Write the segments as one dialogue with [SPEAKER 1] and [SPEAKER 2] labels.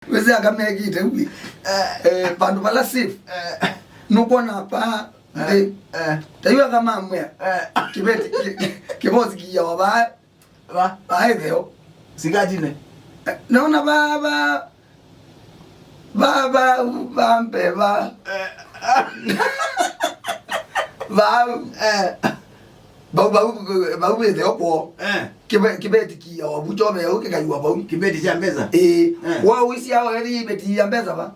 [SPEAKER 1] Weze akamegite ubi. Bandu bala safe. Nukona pa tayuwa kama mwe. Kibeti kibozi kiya waba. Ba hivyo.
[SPEAKER 2] Sikatine.
[SPEAKER 1] Naona baba mbeba. Ba weze opo. Kibeti kiya wabuchome ukekayuwa ba.
[SPEAKER 2] Kibeti cha mbeza.
[SPEAKER 1] Wa wisi hao heri beti ya mbeza ba.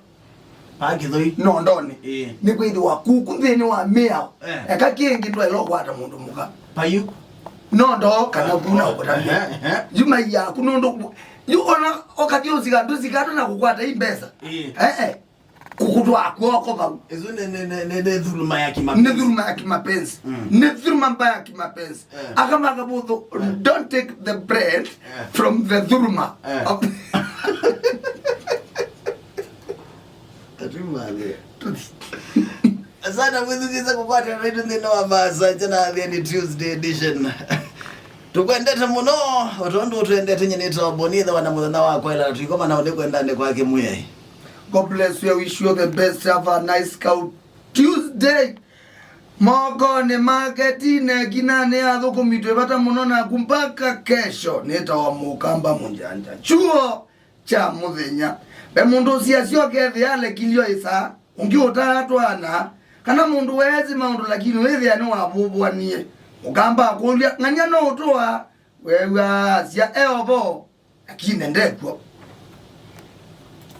[SPEAKER 2] Akithoi.
[SPEAKER 1] No ndone. Ni kwidi wa kuku thini wa mea. Eka kingi ndo elo kwata mundu muka.
[SPEAKER 2] Payu.
[SPEAKER 1] No ndo kana buna okotambia. Juma ya kunondo. Yuona okatio zigatu na kukwata imbeza. Kukutwa kwako ba.
[SPEAKER 2] Ezo ne dhuluma ya kimapenzi.
[SPEAKER 1] Ne dhuluma ya kimapenzi. Ne dhuluma mbaya ya kimapenzi. Akama kabuto don't take the bread from the dhuluma.
[SPEAKER 2] Atumale. Asana mwizukiza kupata radio ndino amasa chana Athiani Tuesday edition. Tukwendete muno otondo tuendete nyene tobonitha wana muthana wakwa ila tuikoma na ulikwenda ndane kwake muye.
[SPEAKER 1] God bless you. I wish you the best. Have a nice cow Tuesday. Moko ni marketine kinane athoko mitwe bata muno na kumpaka kesho neta wa mukamba munjanja. Chuo cha muthenya. Be mundu cia kethe ale kilio isa ungi utatwana kana mundu wezi maundu lakini wethi ani wabubwanie ukamba kulia nganya no utwa wewa cia eobo lakini ndekwo